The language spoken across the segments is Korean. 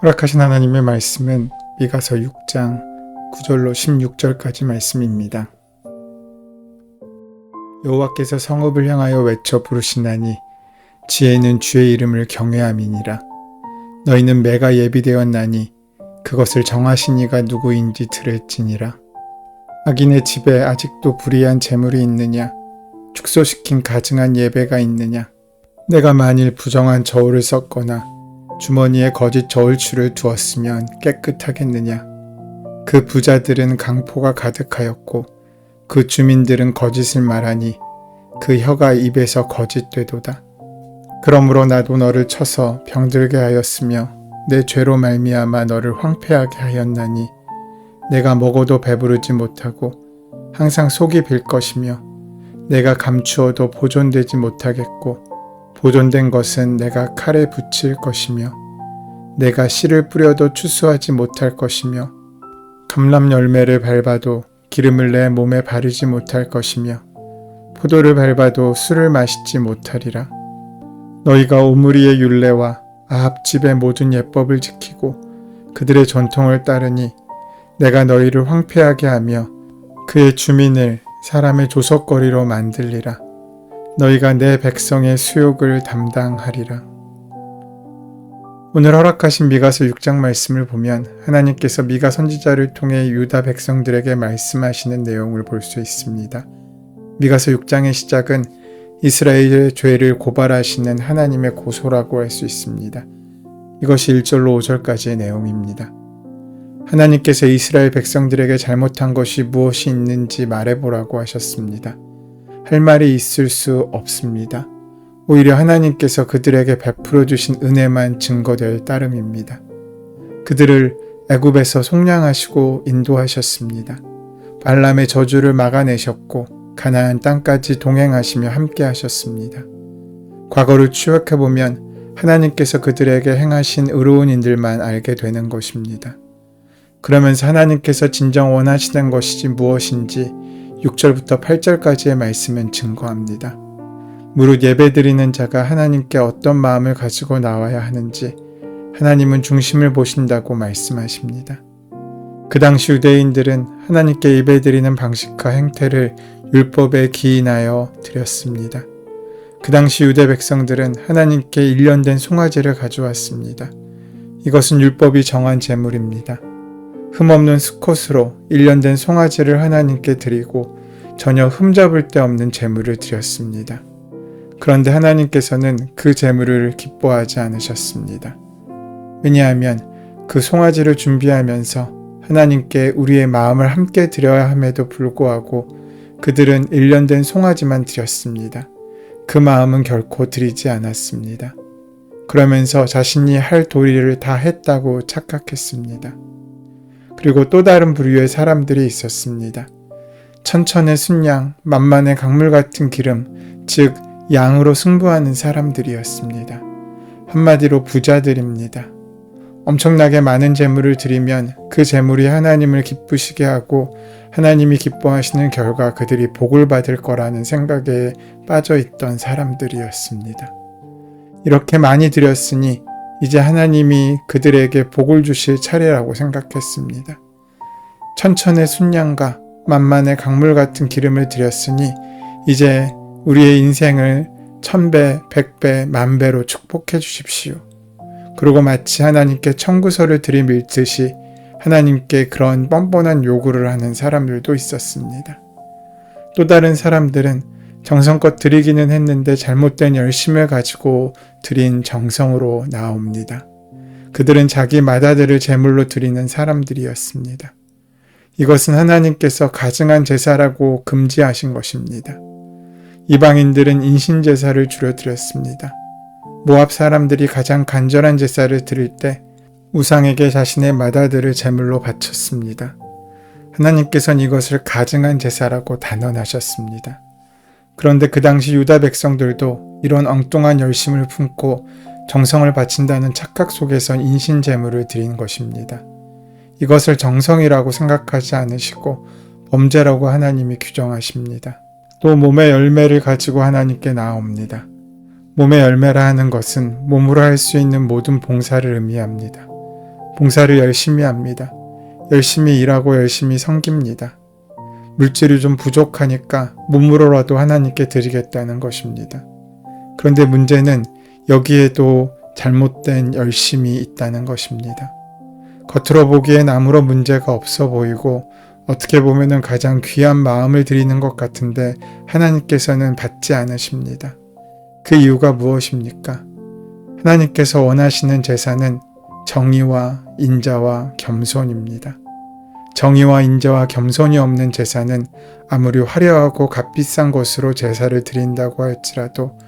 허락하신 하나님의 말씀은 미가서 6장 9절로 16절까지 말씀입니다. 여호와께서 성읍을 향하여 외쳐 부르시나니 지혜는 주의 이름을 경외함이니라. 너희는 매가 예비되었나니 그것을 정하신 이가 누구인지 들을지니라. 악인의 집에 아직도 불의한 재물이 있느냐? 축소시킨 가증한 예배가 있느냐? 내가 만일 부정한 저울을 썼거나 주머니에 거짓 저울추를 두었으면 깨끗하겠느냐? 그 부자들은 강포가 가득하였고 그 주민들은 거짓을 말하니 그 혀가 입에서 거짓되도다. 그러므로 나도 너를 쳐서 병들게 하였으며 내 죄로 말미암아 너를 황폐하게 하였나니 내가 먹어도 배부르지 못하고 항상 속이 빌 것이며 내가 감추어도 보존되지 못하겠고 보존된 것은 내가 칼에 붙일 것이며 내가 씨를 뿌려도 추수하지 못할 것이며 감람 열매를 밟아도 기름을 내 몸에 바르지 못할 것이며 포도를 밟아도 술을 마시지 못하리라. 너희가 오므리의 율례와 아합 집의 모든 예법을 지키고 그들의 전통을 따르니 내가 너희를 황폐하게 하며 그의 주민을 사람의 조석거리로 만들리라. 너희가 내 백성의 수욕을 담당하리라. 오늘 허락하신 미가서 6장 말씀을 보면 하나님께서 미가 선지자를 통해 유다 백성들에게 말씀하시는 내용을 볼 수 있습니다. 미가서 6장의 시작은 이스라엘의 죄를 고발하시는 하나님의 고소라고 할 수 있습니다. 이것이 1절로 5절까지의 내용입니다. 하나님께서 이스라엘 백성들에게 잘못한 것이 무엇이 있는지 말해보라고 하셨습니다. 할 말이 있을 수 없습니다. 오히려 하나님께서 그들에게 베풀어 주신 은혜만 증거될 따름입니다. 그들을 애굽에서 속량하시고 인도하셨습니다. 발람의 저주를 막아내셨고 가나안 땅까지 동행하시며 함께 하셨습니다. 과거를 추억해보면 하나님께서 그들에게 행하신 의로운 일들만 알게 되는 것입니다. 그러면서 하나님께서 진정 원하시는 것이 무엇인지 6절부터 8절까지의 말씀은 증거합니다. 무릇 예배드리는 자가 하나님께 어떤 마음을 가지고 나와야 하는지 하나님은 중심을 보신다고 말씀하십니다. 그 당시 유대인들은 하나님께 예배드리는 방식과 행태를 율법에 기인하여 드렸습니다. 그 당시 유대 백성들은 하나님께 일련된 송아지를 가져왔습니다. 이것은 율법이 정한 제물입니다. 흠없는 수컷으로 일련된 송아지를 하나님께 드리고 전혀 흠잡을 데 없는 제물을 드렸습니다. 그런데 하나님께서는 그 제물을 기뻐하지 않으셨습니다. 왜냐하면 그 송아지를 준비하면서 하나님께 우리의 마음을 함께 드려야 함에도 불구하고 그들은 일련된 송아지만 드렸습니다. 그 마음은 결코 드리지 않았습니다. 그러면서 자신이 할 도리를 다 했다고 착각했습니다. 그리고 또 다른 부류의 사람들이 있었습니다. 천천의 순양, 만만의 강물 같은 기름, 즉 양으로 승부하는 사람들이었습니다. 한마디로 부자들입니다. 엄청나게 많은 재물을 드리면 그 재물이 하나님을 기쁘시게 하고 하나님이 기뻐하시는 결과 그들이 복을 받을 거라는 생각에 빠져 있던 사람들이었습니다. 이렇게 많이 드렸으니 이제 하나님이 그들에게 복을 주실 차례라고 생각했습니다. 천천의 순양과 만만의 강물 같은 기름을 드렸으니 이제 우리의 인생을 1000배, 100배, 10,000배로 축복해 주십시오. 그리고 마치 하나님께 청구서를 들이밀듯이 하나님께 그런 뻔뻔한 요구를 하는 사람들도 있었습니다. 또 다른 사람들은 정성껏 드리기는 했는데 잘못된 열심을 가지고 드린 정성으로 나옵니다. 그들은 자기 맏아들을 제물로 드리는 사람들이었습니다. 이것은 하나님께서 가증한 제사라고 금지하신 것입니다. 이방인들은 인신제사를 주로 드렸습니다. 모압 사람들이 가장 간절한 제사를 드릴 때 우상에게 자신의 맏아들을 제물로 바쳤습니다. 하나님께서는 이것을 가증한 제사라고 단언하셨습니다. 그런데 그 당시 유다 백성들도 이런 엉뚱한 열심을 품고 정성을 바친다는 착각 속에서 인신제물을 드린 것입니다. 이것을 정성이라고 생각하지 않으시고 범죄라고 하나님이 규정하십니다. 또 몸의 열매를 가지고 하나님께 나아옵니다. 몸의 열매라 하는 것은 몸으로 할 수 있는 모든 봉사를 의미합니다. 봉사를 열심히 합니다. 열심히 일하고 열심히 섬깁니다. 물질이 좀 부족하니까 몸으로라도 하나님께 드리겠다는 것입니다. 그런데 문제는 여기에도 잘못된 열심이 있다는 것입니다. 겉으로 보기엔 아무런 문제가 없어 보이고 어떻게 보면 가장 귀한 마음을 드리는 것 같은데 하나님께서는 받지 않으십니다. 그 이유가 무엇입니까? 하나님께서 원하시는 제사는 정의와 인자와 겸손입니다. 정의와 인자와 겸손이 없는 제사는 아무리 화려하고 값비싼 것으로 제사를 드린다고 할지라도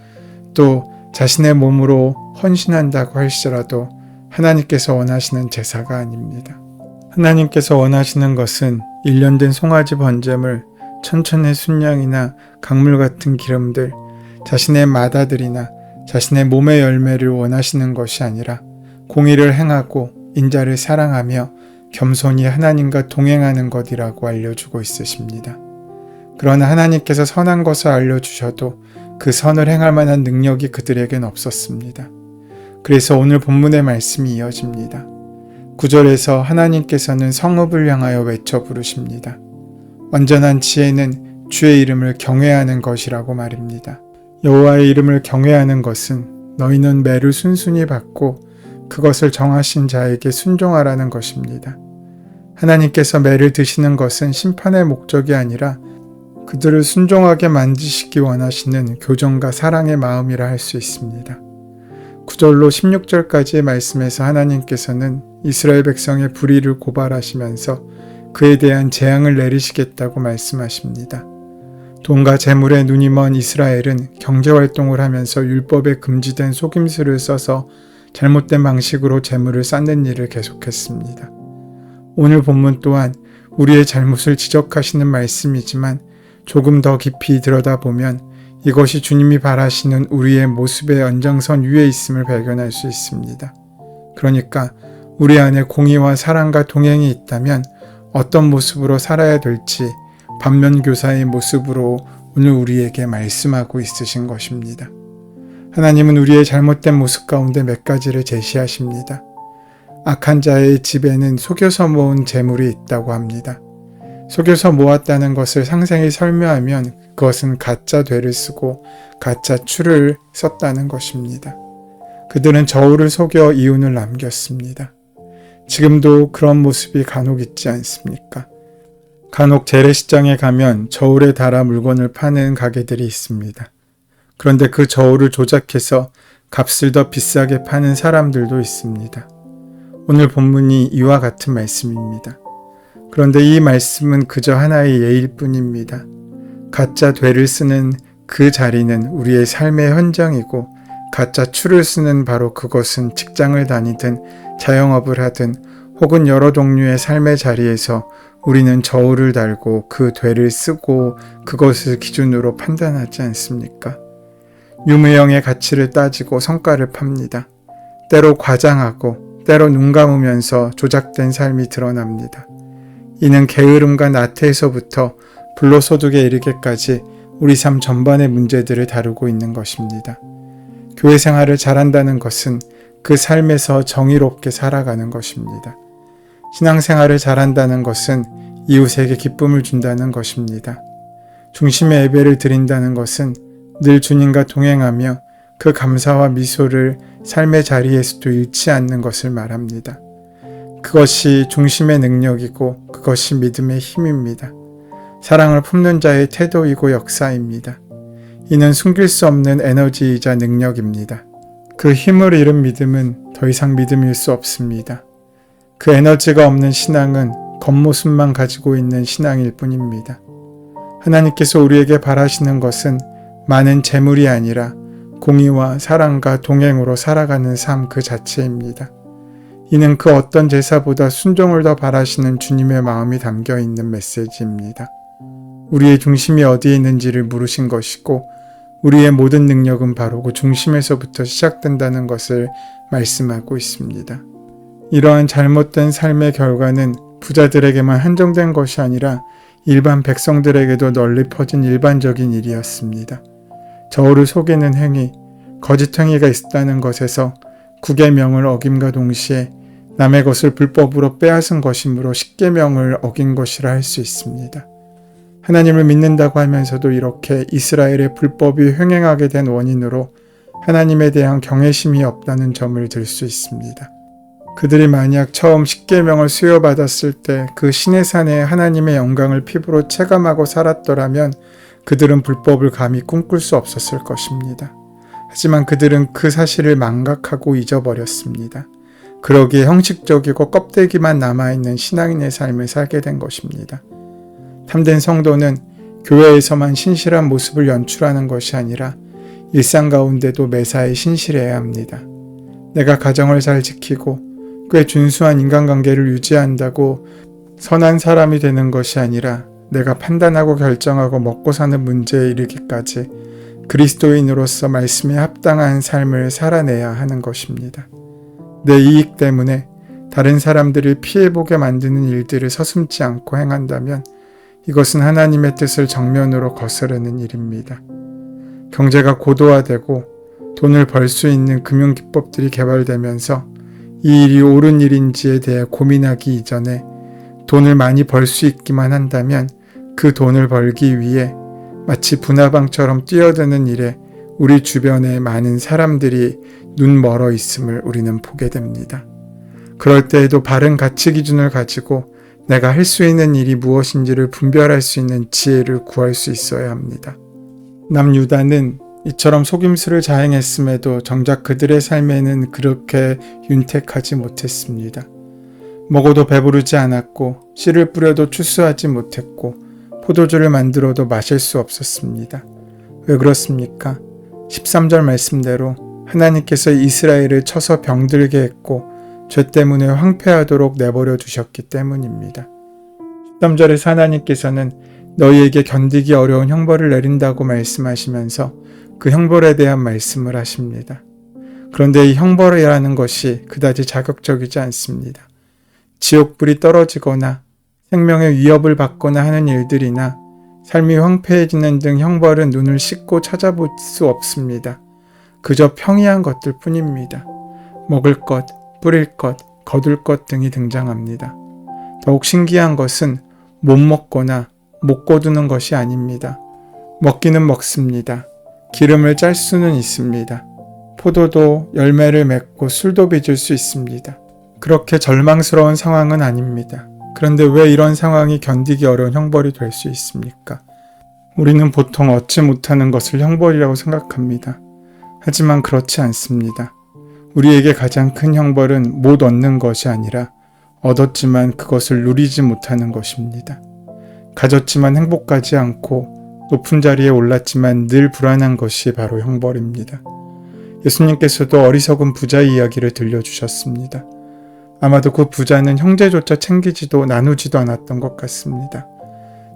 또 자신의 몸으로 헌신한다고 할지라도 하나님께서 원하시는 제사가 아닙니다. 하나님께서 원하시는 것은 일련된 송아지 번제물, 천천의 순양이나 강물 같은 기름들, 자신의 맏아들이나 자신의 몸의 열매를 원하시는 것이 아니라 공의를 행하고 인자를 사랑하며 겸손히 하나님과 동행하는 것이라고 알려주고 있으십니다. 그러나 하나님께서 선한 것을 알려주셔도 그 선을 행할 만한 능력이 그들에겐 없었습니다. 그래서 오늘 본문의 말씀이 이어집니다. 9절에서 하나님께서는 성읍을 향하여 외쳐 부르십니다. 완전한 지혜는 주의 이름을 경외하는 것이라고 말입니다. 여호와의 이름을 경외하는 것은 너희는 매를 순순히 받고 그것을 정하신 자에게 순종하라는 것입니다. 하나님께서 매를 드시는 것은 심판의 목적이 아니라 그들을 순종하게 만드시기 원하시는 교정과 사랑의 마음이라 할 수 있습니다. 9절로 16절까지의 말씀에서 하나님께서는 이스라엘 백성의 불의를 고발하시면서 그에 대한 재앙을 내리시겠다고 말씀하십니다. 돈과 재물에 눈이 먼 이스라엘은 경제활동을 하면서 율법에 금지된 속임수를 써서 잘못된 방식으로 재물을 쌓는 일을 계속했습니다. 오늘 본문 또한 우리의 잘못을 지적하시는 말씀이지만 조금 더 깊이 들여다보면 이것이 주님이 바라시는 우리의 모습의 연장선 위에 있음을 발견할 수 있습니다. 그러니까 우리 안에 공의와 사랑과 동행이 있다면 어떤 모습으로 살아야 될지 반면교사의 모습으로 오늘 우리에게 말씀하고 있으신 것입니다. 하나님은 우리의 잘못된 모습 가운데 몇 가지를 제시하십니다. 악한 자의 집에는 속여서 모은 재물이 있다고 합니다. 속여서 모았다는 것을 상세히 설명하면 그것은 가짜 되를 쓰고 가짜 추를 썼다는 것입니다. 그들은 저울을 속여 이윤을 남겼습니다. 지금도 그런 모습이 간혹 있지 않습니까? 간혹 재래시장에 가면 저울에 달아 물건을 파는 가게들이 있습니다. 그런데 그 저울을 조작해서 값을 더 비싸게 파는 사람들도 있습니다. 오늘 본문이 이와 같은 말씀입니다. 그런데 이 말씀은 그저 하나의 예일 뿐입니다. 가짜 되를 쓰는 그 자리는 우리의 삶의 현장이고 가짜 추를 쓰는 바로 그것은 직장을 다니든 자영업을 하든 혹은 여러 종류의 삶의 자리에서 우리는 저울을 달고 그 되를 쓰고 그것을 기준으로 판단하지 않습니까? 유무형의 가치를 따지고 성과를 팝니다. 때로 과장하고 때로 눈 감으면서 조작된 삶이 드러납니다. 이는 게으름과 나태에서부터 불로소득에 이르기까지 우리 삶 전반의 문제들을 다루고 있는 것입니다. 교회 생활을 잘한다는 것은 그 삶에서 정의롭게 살아가는 것입니다. 신앙생활을 잘한다는 것은 이웃에게 기쁨을 준다는 것입니다. 중심의 예배를 드린다는 것은 늘 주님과 동행하며 그 감사와 미소를 삶의 자리에서도 잃지 않는 것을 말합니다. 그것이 중심의 능력이고 그것이 믿음의 힘입니다. 사랑을 품는 자의 태도이고 역사입니다. 이는 숨길 수 없는 에너지이자 능력입니다. 그 힘을 잃은 믿음은 더 이상 믿음일 수 없습니다. 그 에너지가 없는 신앙은 겉모습만 가지고 있는 신앙일 뿐입니다. 하나님께서 우리에게 바라시는 것은 많은 재물이 아니라 공의와 사랑과 동행으로 살아가는 삶 그 자체입니다. 이는 그 어떤 제사보다 순종을 더 바라시는 주님의 마음이 담겨 있는 메시지입니다. 우리의 중심이 어디에 있는지를 물으신 것이고 우리의 모든 능력은 바로 그 중심에서부터 시작된다는 것을 말씀하고 있습니다. 이러한 잘못된 삶의 결과는 부자들에게만 한정된 것이 아니라 일반 백성들에게도 널리 퍼진 일반적인 일이었습니다. 저울을 속이는 행위, 거짓 행위가 있다는 것에서 구계명을 어김과 동시에 남의 것을 불법으로 빼앗은 것이므로 십계명을 어긴 것이라 할 수 있습니다. 하나님을 믿는다고 하면서도 이렇게 이스라엘의 불법이 횡행하게 된 원인으로 하나님에 대한 경외심이 없다는 점을 들 수 있습니다. 그들이 만약 처음 십계명을 수여받았을 때 그 시내산에 하나님의 영광을 피부로 체감하고 살았더라면 그들은 불법을 감히 꿈꿀 수 없었을 것입니다. 하지만 그들은 그 사실을 망각하고 잊어버렸습니다. 그러기에 형식적이고 껍데기만 남아있는 신앙인의 삶을 살게 된 것입니다. 참된 성도는 교회에서만 신실한 모습을 연출하는 것이 아니라 일상 가운데도 매사에 신실해야 합니다. 내가 가정을 잘 지키고 꽤 준수한 인간관계를 유지한다고 선한 사람이 되는 것이 아니라 내가 판단하고 결정하고 먹고 사는 문제에 이르기까지 그리스도인으로서 말씀에 합당한 삶을 살아내야 하는 것입니다. 내 이익 때문에 다른 사람들이 피해보게 만드는 일들을 서슴지 않고 행한다면 이것은 하나님의 뜻을 정면으로 거스르는 일입니다. 경제가 고도화되고 돈을 벌 수 있는 금융기법들이 개발되면서 이 일이 옳은 일인지에 대해 고민하기 이전에 돈을 많이 벌 수 있기만 한다면 그 돈을 벌기 위해 마치 분화방처럼 뛰어드는 일에 우리 주변에 많은 사람들이 눈 멀어 있음을 우리는 보게 됩니다. 그럴 때에도 바른 가치 기준을 가지고 내가 할 수 있는 일이 무엇인지를 분별할 수 있는 지혜를 구할 수 있어야 합니다. 남유다는 이처럼 속임수를 자행했음에도 정작 그들의 삶에는 그렇게 윤택하지 못했습니다. 먹어도 배부르지 않았고 씨를 뿌려도 추수하지 못했고 포도주를 만들어도 마실 수 없었습니다. 왜 그렇습니까? 13절 말씀대로 하나님께서 이스라엘을 쳐서 병들게 했고 죄 때문에 황폐하도록 내버려 두셨기 때문입니다. 13절에서 하나님께서는 너희에게 견디기 어려운 형벌을 내린다고 말씀하시면서 그 형벌에 대한 말씀을 하십니다. 그런데 이 형벌이라는 것이 그다지 자극적이지 않습니다. 지옥불이 떨어지거나 생명의 위협을 받거나 하는 일들이나 삶이 황폐해지는 등 형벌은 눈을 씻고 찾아볼 수 없습니다. 그저 평이한 것들 뿐입니다. 먹을 것, 뿌릴 것, 거둘 것 등이 등장합니다. 더욱 신기한 것은 못 먹거나 못 거두는 것이 아닙니다. 먹기는 먹습니다. 기름을 짤 수는 있습니다. 포도도 열매를 맺고 술도 빚을 수 있습니다. 그렇게 절망스러운 상황은 아닙니다. 그런데 왜 이런 상황이 견디기 어려운 형벌이 될 수 있습니까? 우리는 보통 얻지 못하는 것을 형벌이라고 생각합니다. 하지만 그렇지 않습니다. 우리에게 가장 큰 형벌은 못 얻는 것이 아니라 얻었지만 그것을 누리지 못하는 것입니다. 가졌지만 행복하지 않고 높은 자리에 올랐지만 늘 불안한 것이 바로 형벌입니다. 예수님께서도 어리석은 부자의 이야기를 들려주셨습니다. 아마도 그 부자는 형제조차 챙기지도 나누지도 않았던 것 같습니다.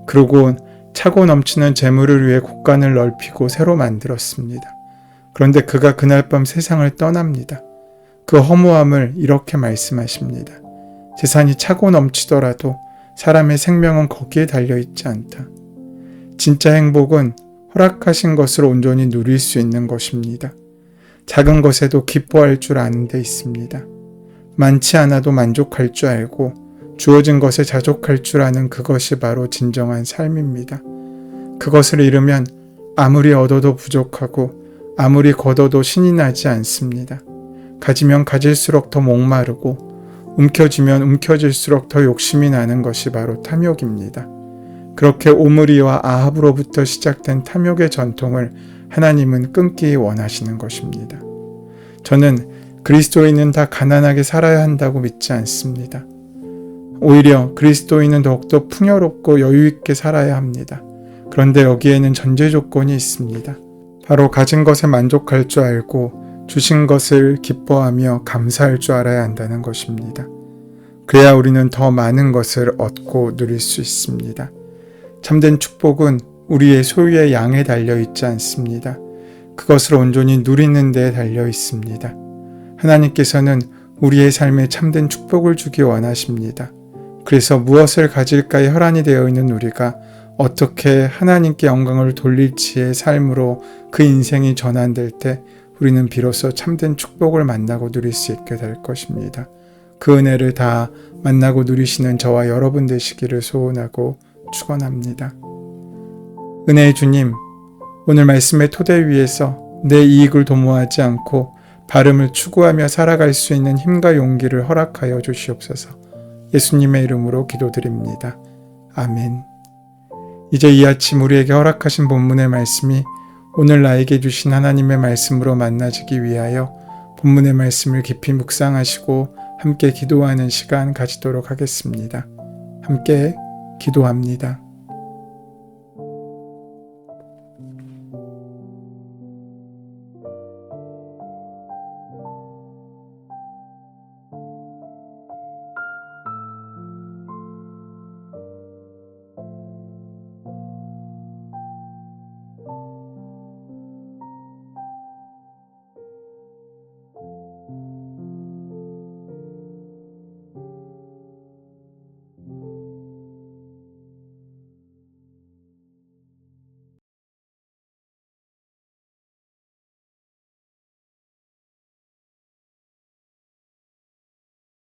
그러고 차고 넘치는 재물을 위해 곳간을 넓히고 새로 만들었습니다. 그런데 그가 그날 밤 세상을 떠납니다. 그 허무함을 이렇게 말씀하십니다. 재산이 차고 넘치더라도 사람의 생명은 거기에 달려있지 않다. 진짜 행복은 허락하신 것을 온전히 누릴 수 있는 것입니다. 작은 것에도 기뻐할 줄 아는 데 있습니다. 많지 않아도 만족할 줄 알고 주어진 것에 자족할 줄 아는 그것이 바로 진정한 삶입니다. 그것을 잃으면 아무리 얻어도 부족하고 아무리 거둬도 신이 나지 않습니다. 가지면 가질수록 더 목마르고 움켜쥐면 움켜질수록 더 욕심이 나는 것이 바로 탐욕입니다. 그렇게 오므리와 아합으로부터 시작된 탐욕의 전통을 하나님은 끊기 원하시는 것입니다. 저는 그리스도인은 다 가난하게 살아야 한다고 믿지 않습니다. 오히려 그리스도인은 더욱더 풍요롭고 여유있게 살아야 합니다. 그런데 여기에는 전제 조건이 있습니다. 바로 가진 것에 만족할 줄 알고 주신 것을 기뻐하며 감사할 줄 알아야 한다는 것입니다. 그래야 우리는 더 많은 것을 얻고 누릴 수 있습니다. 참된 축복은 우리의 소유의 양에 달려있지 않습니다. 그것을 온전히 누리는 데에 달려 있습니다. 하나님께서는 우리의 삶에 참된 축복을 주기 원하십니다. 그래서 무엇을 가질까에 혈안이 되어 있는 우리가 어떻게 하나님께 영광을 돌릴지의 삶으로 그 인생이 전환될 때 우리는 비로소 참된 축복을 만나고 누릴 수 있게 될 것입니다. 그 은혜를 다 만나고 누리시는 저와 여러분 되시기를 소원하고 축원합니다. 은혜의 주님, 오늘 말씀의 토대 위에서 내 이익을 도모하지 않고 바름을 추구하며 살아갈 수 있는 힘과 용기를 허락하여 주시옵소서. 예수님의 이름으로 기도드립니다. 아멘. 이제 이 아침 우리에게 허락하신 본문의 말씀이 오늘 나에게 주신 하나님의 말씀으로 만나지기 위하여 본문의 말씀을 깊이 묵상하시고 함께 기도하는 시간 가지도록 하겠습니다. 함께 기도합니다.